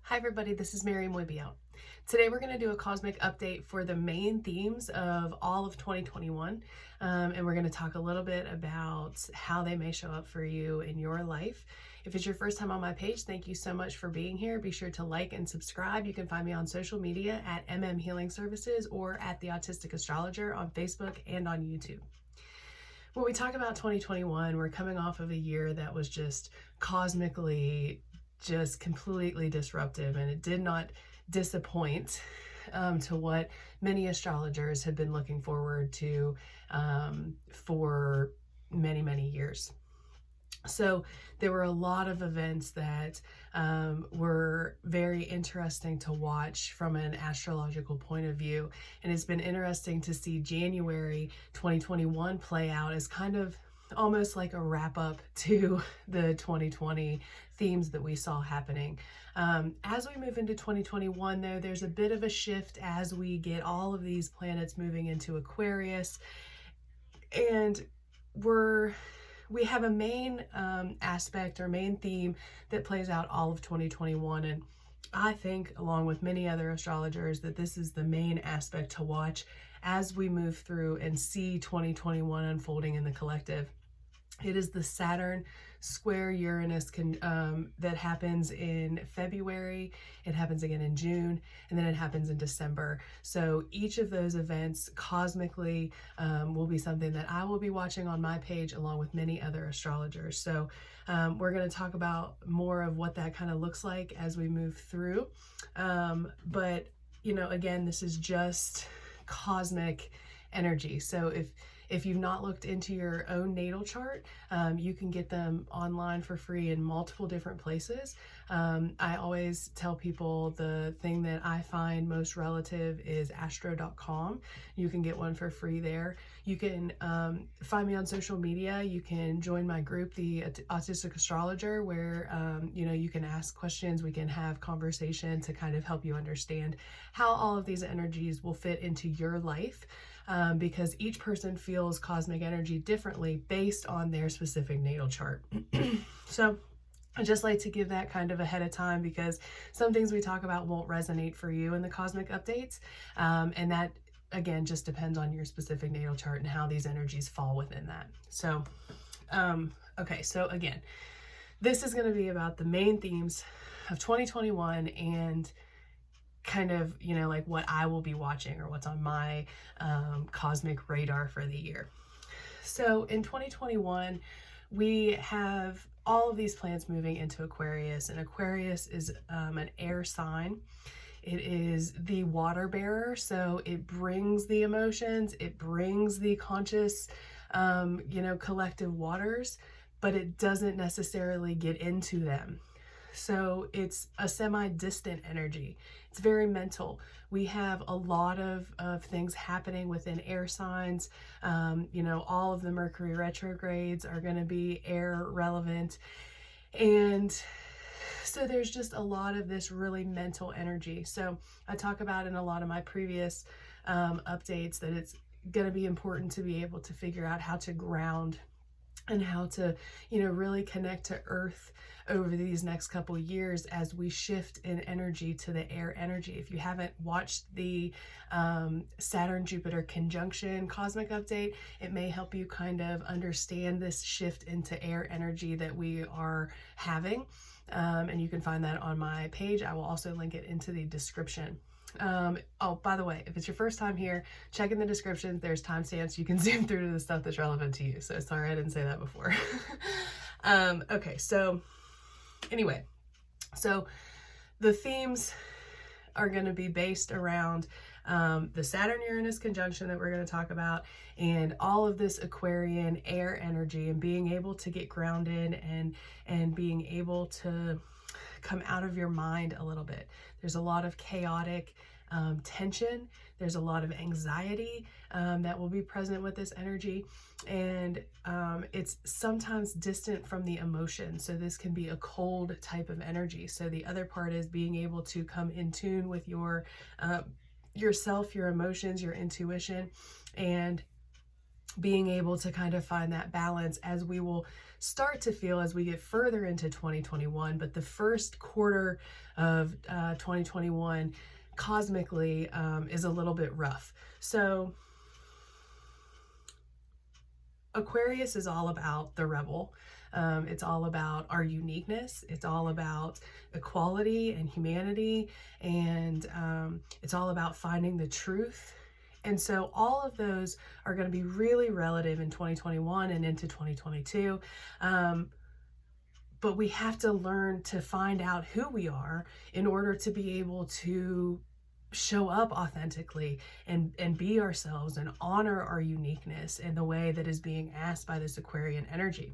Hi everybody, this is Mairi Moibiel. Today we're going to do a cosmic update for the main themes of all of 2021, and we're going to talk a little bit about how they may show up for you in your life. If it's your first time on my page, thank you so much for being here. Be sure to like and subscribe. You can find me on social media at mmhealingservices or at the Autistic Astrologer on Facebook and on YouTube. When we talk about 2021, we're coming off of a year that was just cosmically just completely disruptive, and it did not disappoint to what many astrologers had been looking forward to for many years. So there were a lot of events that were very interesting to watch from an astrological point of view, and it's been interesting to see January 2021 play out as kind of almost like a wrap up to the 2020 themes that we saw happening. As we move into 2021 though, there's a bit of a shift as we get all of these planets moving into Aquarius, and we have a main aspect or main theme that plays out all of 2021, and I think, along with many other astrologers, that this is the main aspect to watch as we move through and see 2021 unfolding in the collective. It is the Saturn square Uranus that happens in February, it happens again in June, and then it happens in December. So each of those events cosmically will be something that I will be watching on my page along with many other astrologers. So we're going to talk about more of what that kind of looks like as we move through. But, you know, again, this is just cosmic energy. So if you've not looked into your own natal chart, you can get them online for free in multiple different places. I always tell people the thing that I find most relative is astro.com. You can get one for free there. You can find me on social media. You can join my group, the Autistic Astrologer, where you know, you can ask questions. We can have conversation to kind of help you understand how all of these energies will fit into your life. Because each person feels cosmic energy differently based on their specific natal chart. So I just like to give that kind of ahead of time, because some things we talk about won't resonate for you in the cosmic updates. And that, again, just depends on your specific natal chart and how these energies fall within that. So, okay, so again, this is going to be about the main themes of 2021 and kind of, you know, like what I will be watching or what's on my cosmic radar for the year. So in 2021, we have all of these planets moving into Aquarius, and Aquarius is an air sign. It is the water bearer, so it brings the emotions, it brings the conscious, you know, collective waters, but it doesn't necessarily get into them. So it's a semi-distant energy. It's very mental. We have a lot of things happening within air signs. You know, all of the Mercury retrogrades are going to be air relevant. And so there's just a lot of this really mental energy. So I talk about in a lot of my previous updates that it's going to be important to be able to figure out how to ground and how to, you know, really connect to Earth over these next couple years as we shift in energy to the air energy. If you haven't watched the Saturn-Jupiter conjunction cosmic update, it may help you kind of understand this shift into air energy that we are having. And you can find that on my page. I will also link it into the description. Oh, by the way, if it's your first time here, check in the description. There's timestamps. You can zoom through to the stuff that's relevant to you. So sorry I didn't say that before. Okay, so anyway, so the themes are going to be based around the Saturn Uranus conjunction that we're going to talk about, and all of this Aquarian air energy, and being able to get grounded and being able to come out of your mind a little bit. There's a lot of chaotic tension. There's a lot of anxiety that will be present with this energy, and it's sometimes distant from the emotion. So this can be a cold type of energy. So the other part is being able to come in tune with your yourself, your emotions, your intuition, and being able to kind of find that balance as we will start to feel as we get further into 2021. But the first quarter of 2021 cosmically is a little bit rough. So Aquarius is all about the rebel. It's all about our uniqueness. It's all about equality and humanity. And it's all about finding the truth. And so all of those are going to be really relative in 2021 and into 2022. But we have to learn to find out who we are in order to be able to show up authentically and be ourselves and honor our uniqueness in the way that is being asked by this Aquarian energy.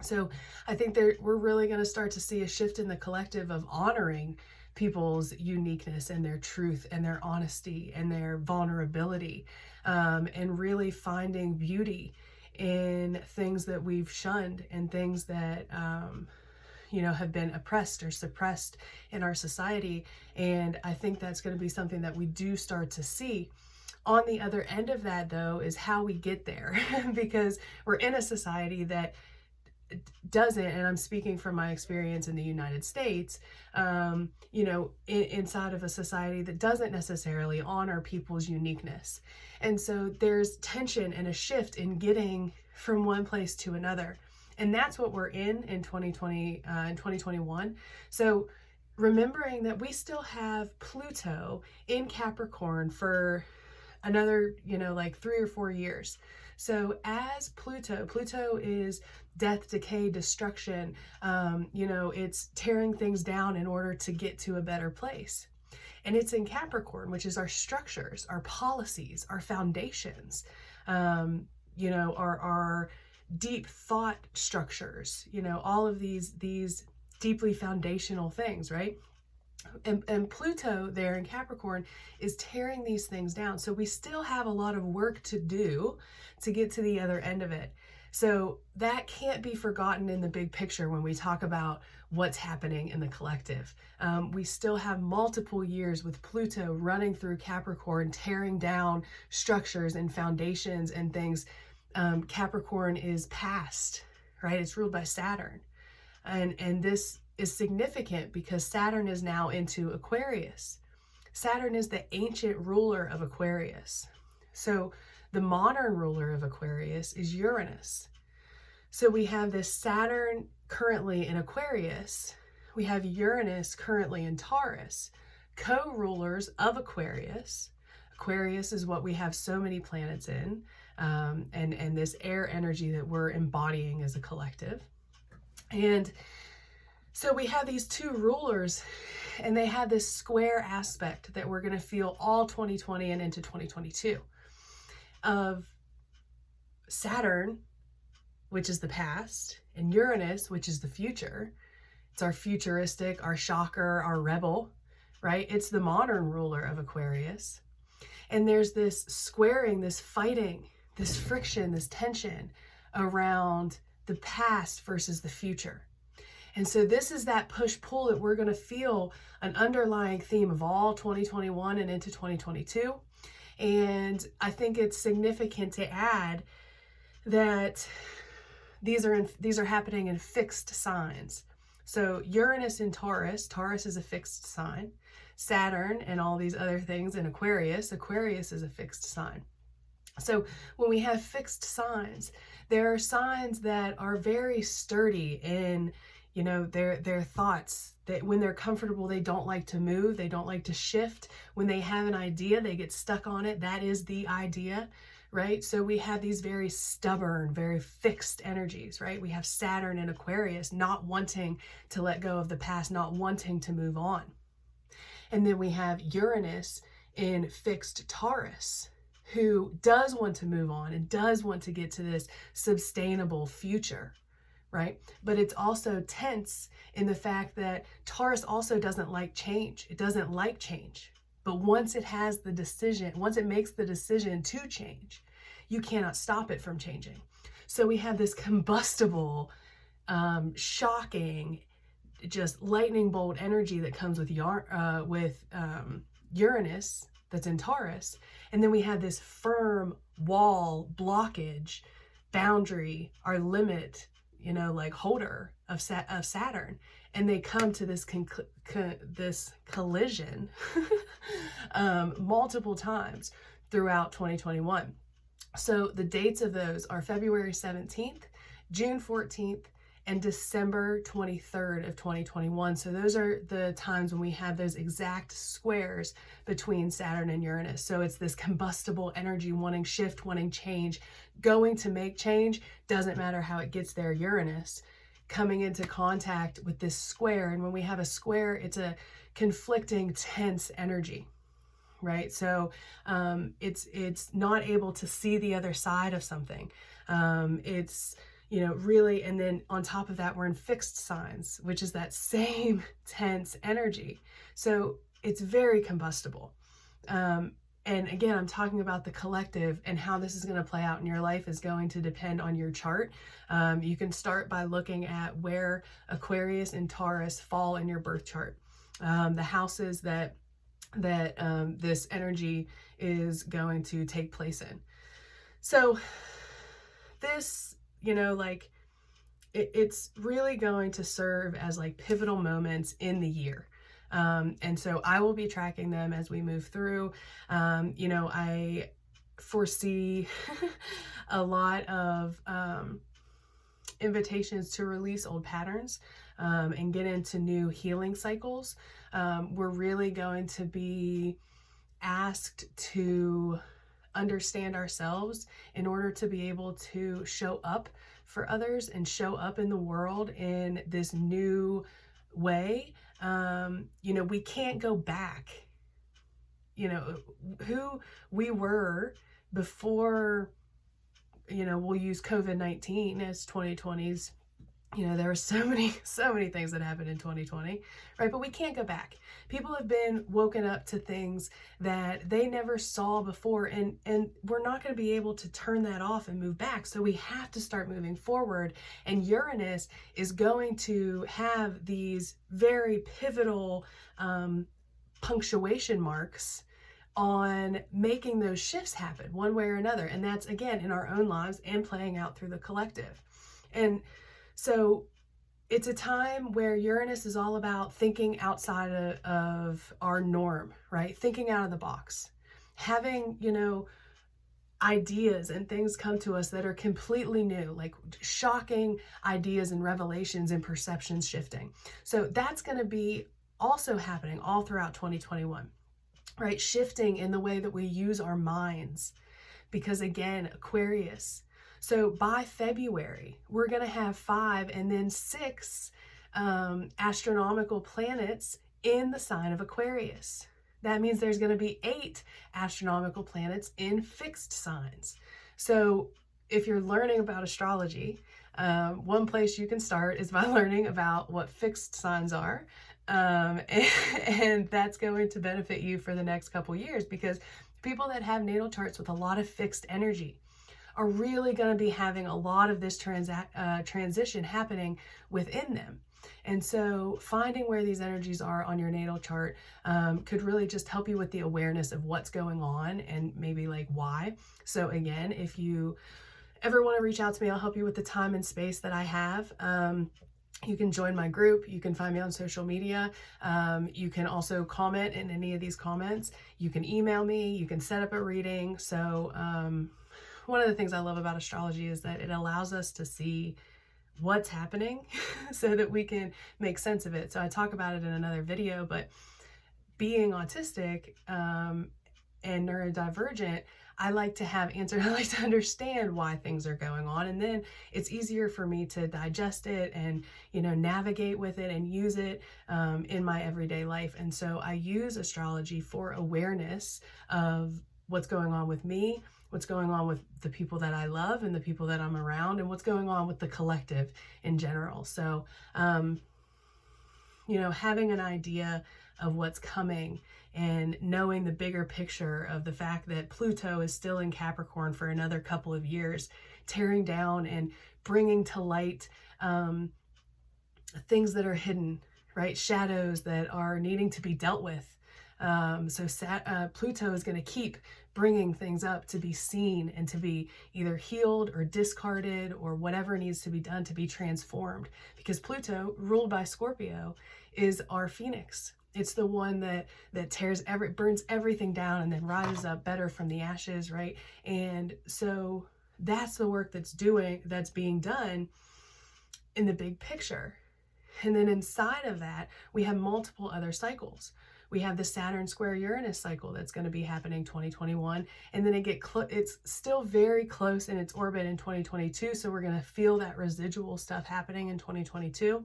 So I think we're really going to start to see a shift in the collective of honoring people's uniqueness and their truth and their honesty and their vulnerability, and really finding beauty in things that we've shunned and things that have been oppressed or suppressed in our society. And I think that's going to be something that we do start to see. On the other end of that, though, is how we get there, because we're in a society that doesn't, and I'm speaking from my experience in the United States, inside of a society that doesn't necessarily honor people's uniqueness. And so there's tension and a shift in getting from one place to another. And that's what we're in 2020 and 2021. So remembering that we still have Pluto in Capricorn for another, 3 or 4 years. So as Pluto is death, decay, destruction, it's tearing things down in order to get to a better place. And it's in Capricorn, which is our structures, our policies, our foundations, our deep thought structures, all of these deeply foundational things, right? And Pluto there in Capricorn is tearing these things down. So we still have a lot of work to do to get to the other end of it. So that can't be forgotten in the big picture when we talk about what's happening in the collective. We still have multiple years with Pluto running through Capricorn, tearing down structures and foundations and things. Capricorn is past, right? It's ruled by Saturn. And this is significant because Saturn is now into Aquarius. Saturn is the ancient ruler of Aquarius. So the modern ruler of Aquarius is Uranus. So we have this Saturn currently in Aquarius. We have Uranus currently in Taurus, co-rulers of Aquarius. Aquarius is what we have so many planets in, and this air energy that we're embodying as a collective. And so we have these two rulers, and they have this square aspect that we're going to feel all 2020 and into 2022 of Saturn, which is the past, and Uranus, which is the future. It's our futuristic, our shocker, our rebel, right? It's the modern ruler of Aquarius. And there's this squaring, this fighting, this friction, this tension around the past versus the future. And so this is that push-pull that we're going to feel, an underlying theme of all 2021 and into 2022. And I think it's significant to add that these are happening in fixed signs. So Uranus in Taurus is a fixed sign. Saturn and all these other things in Aquarius is a fixed sign. So when we have fixed signs, there are signs that are very sturdy in, their thoughts, that when they're comfortable, they don't like to move, they don't like to shift. When they have an idea, they get stuck on it. That is the idea, right? So we have these very stubborn, very fixed energies, right? We have Saturn in Aquarius not wanting to let go of the past, not wanting to move on. And then we have Uranus in fixed Taurus, who does want to move on and does want to get to this sustainable future, right? But it's also tense in the fact that Taurus also doesn't like change. It doesn't like change. But once it has the decision, once it makes the decision to change, you cannot stop it from changing. So we have this combustible, shocking, just lightning bolt energy that comes with Uranus, that's in Taurus. And then we have this firm wall, blockage, boundary, our limit, like holder of Saturn. And they come to this this collision multiple times throughout 2021. So the dates of those are February 17th, June 14th, and December 23rd of 2021. So those are the times when we have those exact squares between Saturn and Uranus. So it's this combustible energy, wanting shift, wanting change, going to make change, doesn't matter how it gets there. Uranus coming into contact with this square. And when we have a square, it's a conflicting, tense energy, right? So it's not able to see the other side of something. It's really, and then on top of that, we're in fixed signs, which is that same tense energy. So it's very combustible. And again, I'm talking about the collective, and how this is going to play out in your life is going to depend on your chart. You can start by looking at where Aquarius and Taurus fall in your birth chart, the houses that this energy is going to take place in. So this, it's really going to serve as like pivotal moments in the year. And so I will be tracking them as we move through. I foresee a lot of invitations to release old patterns and get into new healing cycles. We're really going to be asked to understand ourselves in order to be able to show up for others and show up in the world in this new way. We can't go back, who we were before, we'll use COVID-19 as 2020's. There were so many things that happened in 2020, right? But we can't go back. People have been woken up to things that they never saw before, and we're not going to be able to turn that off and move back. So we have to start moving forward. And Uranus is going to have these very pivotal punctuation marks on making those shifts happen one way or another. And that's, again, in our own lives and playing out through the collective. And so it's a time where Uranus is all about thinking outside of our norm, right? Thinking out of the box, having, ideas and things come to us that are completely new, like shocking ideas and revelations and perceptions shifting. So that's going to be also happening all throughout 2021, right? Shifting in the way that we use our minds, because again, Aquarius. So by February, we're going to have 5 and then 6 astronomical planets in the sign of Aquarius. That means there's going to be 8 astronomical planets in fixed signs. So if you're learning about astrology, one place you can start is by learning about what fixed signs are. And that's going to benefit you for the next couple years, because people that have natal charts with a lot of fixed energy are really going to be having a lot of this transition happening within them. And so finding where these energies are on your natal chart could really just help you with the awareness of what's going on and maybe like why. So again, if you ever want to reach out to me, I'll help you with the time and space that I have. You can join my group. You can find me on social media. You can also comment in any of these comments. You can email me. You can set up a reading. So one of the things I love about astrology is that it allows us to see what's happening so that we can make sense of it. So I talk about it in another video, but being autistic and neurodivergent, I like to have answers. I like to understand why things are going on, and then it's easier for me to digest it and navigate with it and use it in my everyday life. And so I use astrology for awareness of what's going on with me, what's going on with the people that I love and the people that I'm around, and what's going on with the collective in general. So, having an idea of what's coming and knowing the bigger picture of the fact that Pluto is still in Capricorn for another couple of years, tearing down and bringing to light things that are hidden, right? Shadows that are needing to be dealt with. Pluto is going to keep bringing things up to be seen and to be either healed or discarded or whatever needs to be done to be transformed. Because Pluto, ruled by Scorpio, is our phoenix. It's the one that burns everything down and then rises up better from the ashes, right? And so that's the work that's being done in the big picture. And then inside of that, we have multiple other cycles. We have the Saturn square Uranus cycle that's going to be happening 2021. And then it's still very close in its orbit in 2022. So we're going to feel that residual stuff happening in 2022.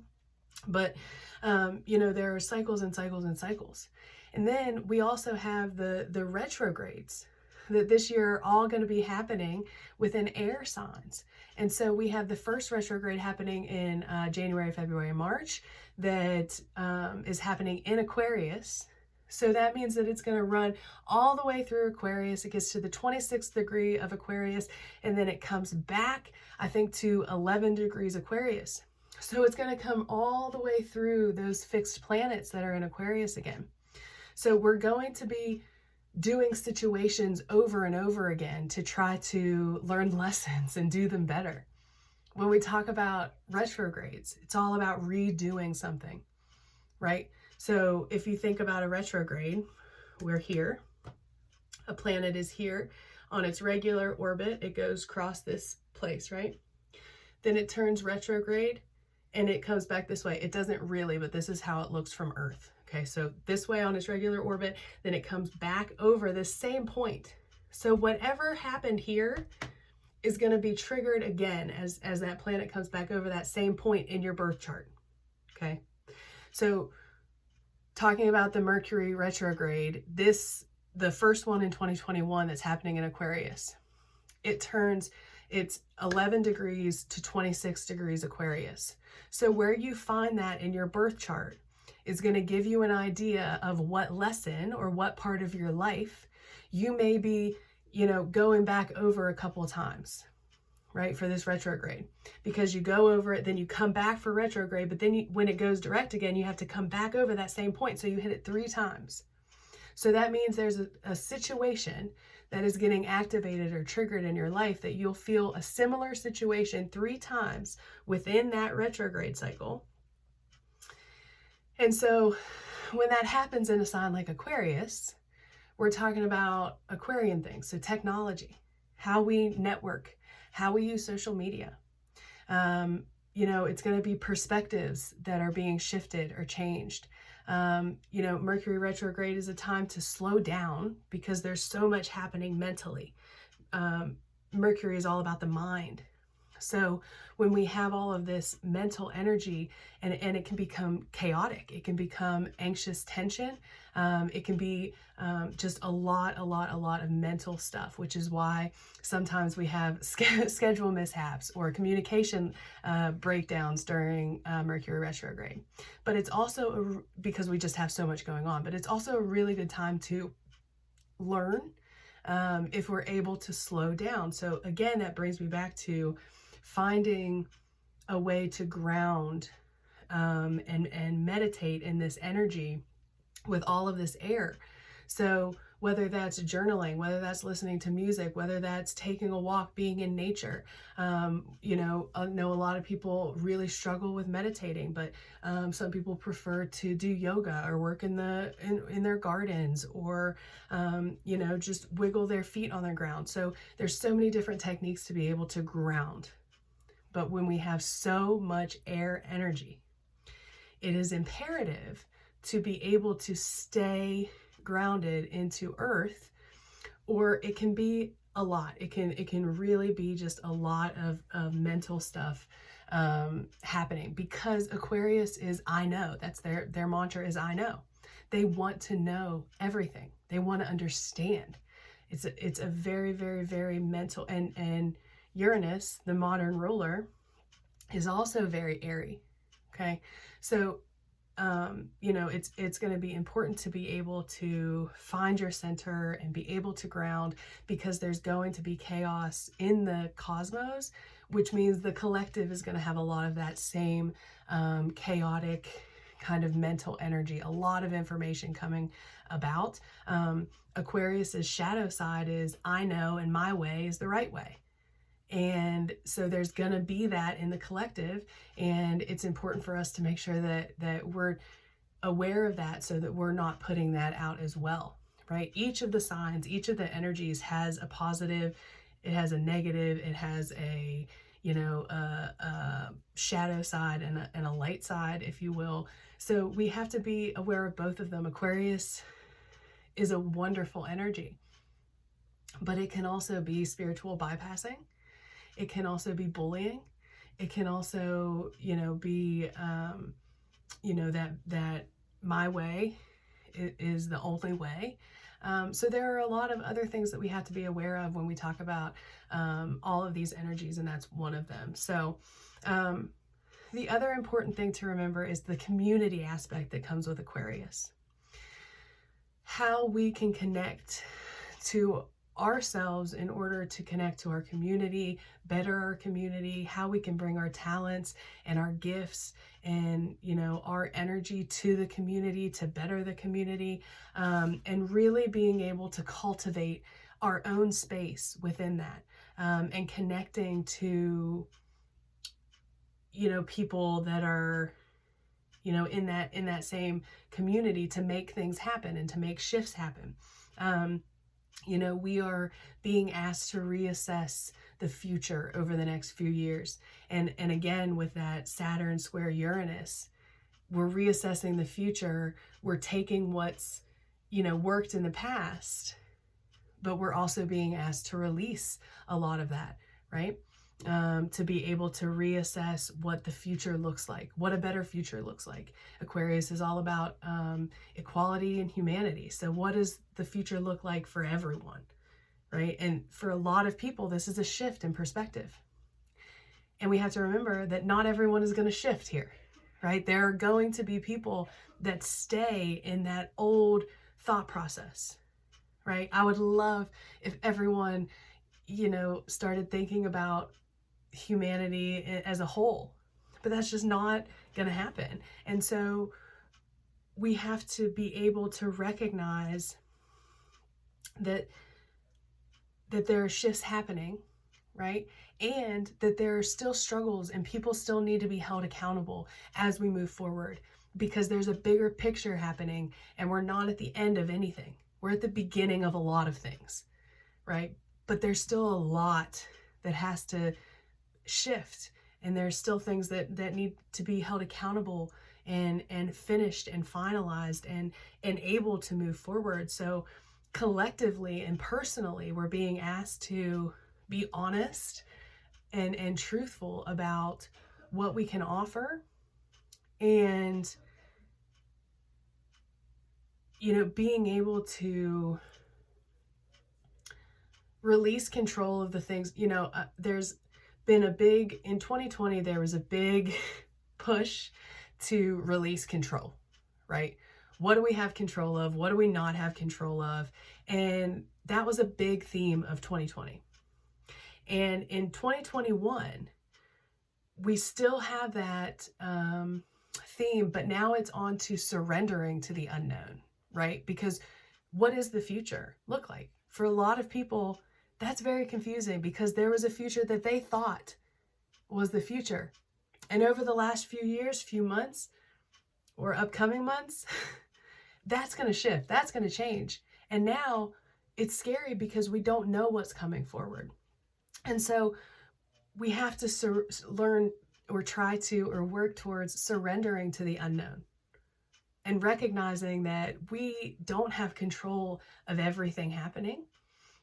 But, there are cycles and cycles and cycles. And then we also have the retrogrades that this year are all going to be happening within air signs. And so we have the first retrograde happening in January, February, March that is happening in Aquarius. So that means that it's going to run all the way through Aquarius. It gets to the 26th degree of Aquarius, and then it comes back, I think, to 11 degrees Aquarius. So it's going to come all the way through those fixed planets that are in Aquarius again. So we're going to be doing situations over and over again to try to learn lessons and do them better. When we talk about retrogrades, it's all about redoing something, right? So if you think about a retrograde, we're here, a planet is here on its regular orbit, it goes across this place, right? Then it turns retrograde and it comes back this way. It doesn't really, but this is how it looks from Earth. Okay, so this way on its regular orbit, then it comes back over this same point. So whatever happened here is going to be triggered again as that planet comes back over that same point in your birth chart. Okay, so talking about the Mercury retrograde, the first one in 2021 that's happening in Aquarius, it's 11 degrees to 26 degrees Aquarius. So where you find that in your birth chart is going to give you an idea of what lesson or what part of your life you may be, going back over a couple of times, right, for this retrograde. Because you go over it, then you come back for retrograde, but then when it goes direct again, you have to come back over that same point. So you hit it 3 times. So that means there's a situation that is getting activated or triggered in your life that you'll feel a similar situation 3 times within that retrograde cycle. And so when that happens in a sign like Aquarius, we're talking about Aquarian things. So technology, how we network, how we use social media. It's going to be perspectives that are being shifted or changed. Mercury retrograde is a time to slow down because there's so much happening mentally. Mercury is all about the mind. So when we have all of this mental energy and it can become chaotic, it can become anxious tension. It can be just a lot of mental stuff, which is why sometimes we have schedule mishaps or communication breakdowns during Mercury retrograde. But it's also because we just have so much going on, but it's also a really good time to learn if we're able to slow down. So again, that brings me back to finding a way to ground and meditate in this energy with all of this air. So whether that's journaling, whether that's listening to music, whether that's taking a walk, being in nature. I know a lot of people really struggle with meditating, but some people prefer to do yoga or work in their gardens or, just wiggle their feet on the ground. So there's so many different techniques to be able to ground. But when we have so much air energy, it is imperative to be able to stay grounded into Earth, or it can be a lot. It can really be just a lot of mental stuff happening, because Aquarius is I know. That's their mantra is I know. They want to know everything. They want to understand. It's a very, very, very mental, and Uranus, the modern ruler, is also very airy. Okay, so it's going to be important to be able to find your center and be able to ground, because there's going to be chaos in the cosmos, which means the collective is going to have a lot of that same chaotic kind of mental energy, a lot of information coming about. Aquarius's shadow side is I know and my way is the right way. And so there's going to be that in the collective, and it's important for us to make sure that we're aware of that so that we're not putting that out as well, right? Each of the signs, each of the energies has a positive, it has a negative, it has a, you know, a shadow side and a light side, if you will. So we have to be aware of both of them. Aquarius is a wonderful energy, but it can also be spiritual bypassing. It can also be bullying. It can also, you know, be, you know, that my way is the only way. So there are a lot of other things that we have to be aware of when we talk about all of these energies, and that's one of them. So the other important thing to remember is the community aspect that comes with Aquarius. How we can connect to ourselves in order to connect to our community, better our community, how we can bring our talents and our gifts and, you know, our energy to the community to better the community, and really being able to cultivate our own space within that, and connecting to, you know, people that are, you know, in that same community to make things happen and to make shifts happen. You know, we are being asked to reassess the future over the next few years. And again, with that Saturn square Uranus, we're reassessing the future. We're taking what's, you know, worked in the past, but we're also being asked to release a lot of that, right? To be able to reassess what the future looks like, what a better future looks like. Aquarius is all about equality and humanity. So what does the future look like for everyone, right? And for a lot of people, this is a shift in perspective. And we have to remember that not everyone is going to shift here, right? There are going to be people that stay in that old thought process, right? I would love if everyone, you know, started thinking about humanity as a whole, but that's just not going to happen. And so we have to be able to recognize that there are shifts happening, right? And that there are still struggles and people still need to be held accountable as we move forward, because there's a bigger picture happening and we're not at the end of anything. We're at the beginning of a lot of things, right? But there's still a lot that has to shift, and there's still things that need to be held accountable and finished and finalized and able to move forward. So collectively and personally, we're being asked to be honest and truthful about what we can offer, and, you know, being able to release control of the things. You know, there's been in 2020, there was a big push to release control, right? What do we have control of? What do we not have control of? And that was a big theme of 2020. And in 2021, we still have that theme, but now it's on to surrendering to the unknown, right? Because what does the future look like? For a lot of people, that's very confusing, because there was a future that they thought was the future. And over the last few years, few months, or upcoming months, that's going to shift. That's going to change. And now it's scary because we don't know what's coming forward. And so we have to learn or try to or work towards surrendering to the unknown and recognizing that we don't have control of everything happening.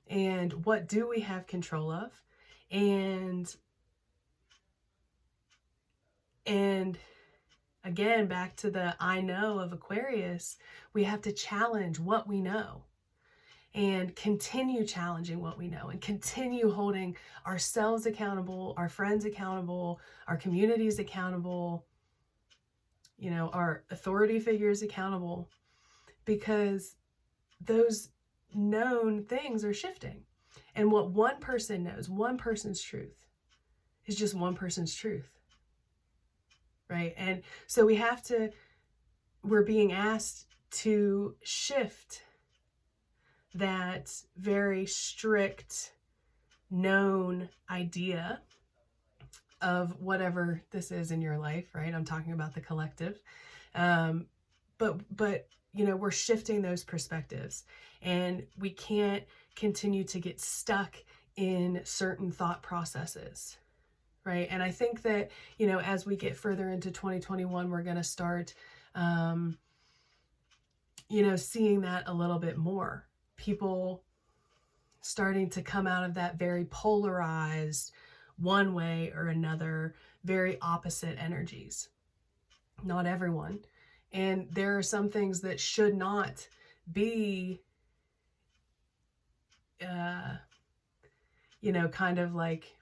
And what do we have control of? And again, back to the I know of Aquarius, we have to challenge what we know and continue challenging what we know and continue holding ourselves accountable, our friends accountable, our communities accountable, you know, our authority figures accountable, because those known things are shifting. And what one person knows, one person's truth, is just one person's truth, right? And so we have to we're being asked to shift that very strict, known idea of whatever this is in your life, right? I'm talking about the collective. But we're shifting those perspectives, and we can't continue to get stuck in certain thought processes, right? And I think that, as we get further into 2021, we're going to start, seeing that a little bit more. People starting to come out of that very polarized, one way or another, very opposite energies. Not everyone. And there are some things that should not be, kind of like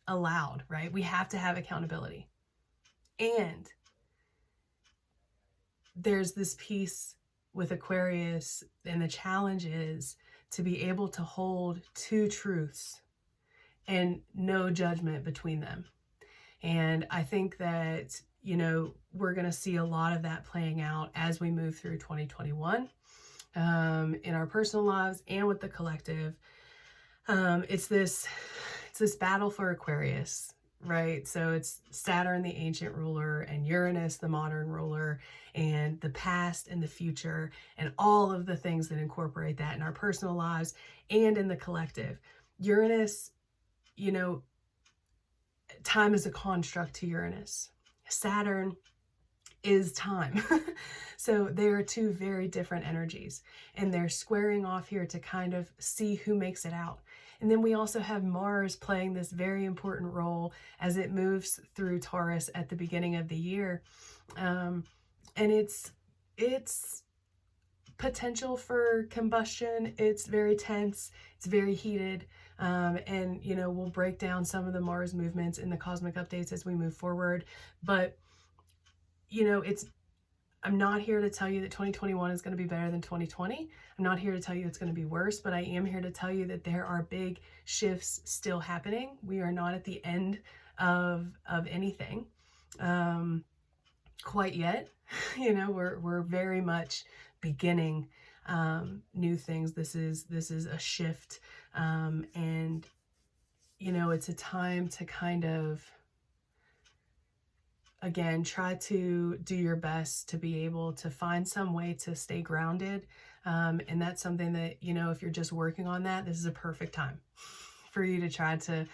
allowed, right? We have to have accountability. And there's this piece with Aquarius, and the challenge is to be able to hold two truths and no judgment between them. And I think that, we're going to see a lot of that playing out as we move through 2021, in our personal lives and with the collective. It's this battle for Aquarius, right? So it's Saturn, the ancient ruler, and Uranus, the modern ruler, and the past and the future, and all of the things that incorporate that in our personal lives and in the collective. Uranus, time is a construct to Uranus. Saturn is time. So they are two very different energies, and they're squaring off here to kind of see who makes it out. And then we also have Mars playing this very important role as it moves through Taurus at the beginning of the year. And it's potential for combustion. It's very tense. It's very heated. And, we'll break down some of the Mars movements in the cosmic updates as we move forward. But, I'm not here to tell you that 2021 is going to be better than 2020. I'm not here to tell you it's going to be worse, but I am here to tell you that there are big shifts still happening. We are not at the end of anything quite yet. We're very much beginning new things. This is a shift, and it's a time to kind of, again, try to do your best to be able to find some way to stay grounded. And that's something that, if you're just working on that, this is a perfect time for you to try to,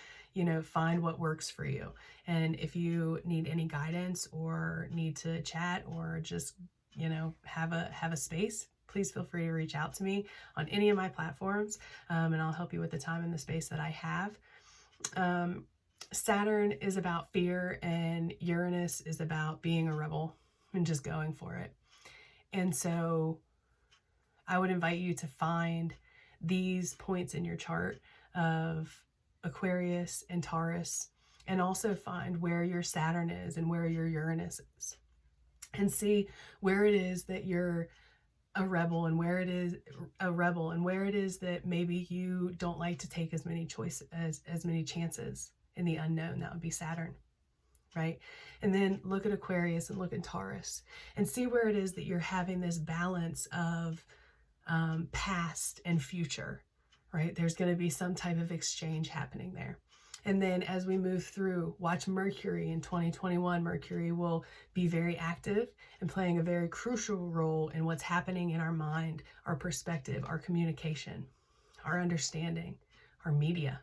find what works for you. And if you need any guidance or need to chat or just, have a space, please feel free to reach out to me on any of my platforms, and I'll help you with the time and the space that I have. Saturn is about fear, and Uranus is about being a rebel and just going for it. And so I would invite you to find these points in your chart of Aquarius and Taurus, and also find where your Saturn is and where your Uranus is, and see where it is that you're a rebel, and where it is that maybe you don't like to take as many chances in the unknown. That would be Saturn, right? And then look at Aquarius and look at Taurus and see where it is that you're having this balance of past and future, right? There's going to be some type of exchange happening there. And then as we move through, watch Mercury in 2021. Mercury will be very active and playing a very crucial role in what's happening in our mind, our perspective, our communication, our understanding, our media.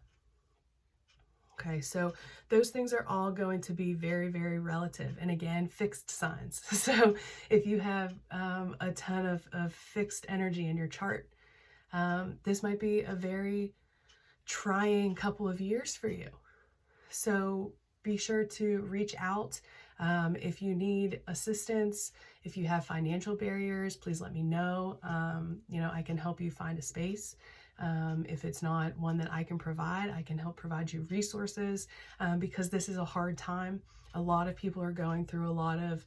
Okay, so those things are all going to be very, very relative. And again, fixed signs. So if you have a ton of fixed energy in your chart, this might be a very trying couple of years for you. So be sure to reach out. If you need assistance, if you have financial barriers, please let me know. I can help you find a space. If it's not one that I can provide, I can help provide you resources, because this is a hard time. A lot of people are going through a lot of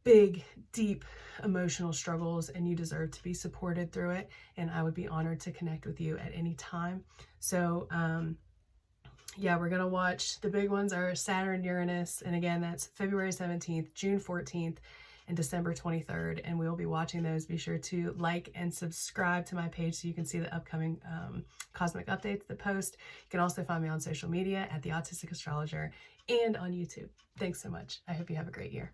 big, deep emotional struggles, and you deserve to be supported through it. And I would be honored to connect with you at any time. So, we're going to watch. The big ones are Saturn, Uranus. And again, that's February 17th, June 14th, and December 23rd, and we'll be watching those. Be sure to like and subscribe to my page so you can see the upcoming cosmic updates that post. You can also find me on social media at the Autistic Astrologer and on YouTube. Thanks so much. I hope you have a great year.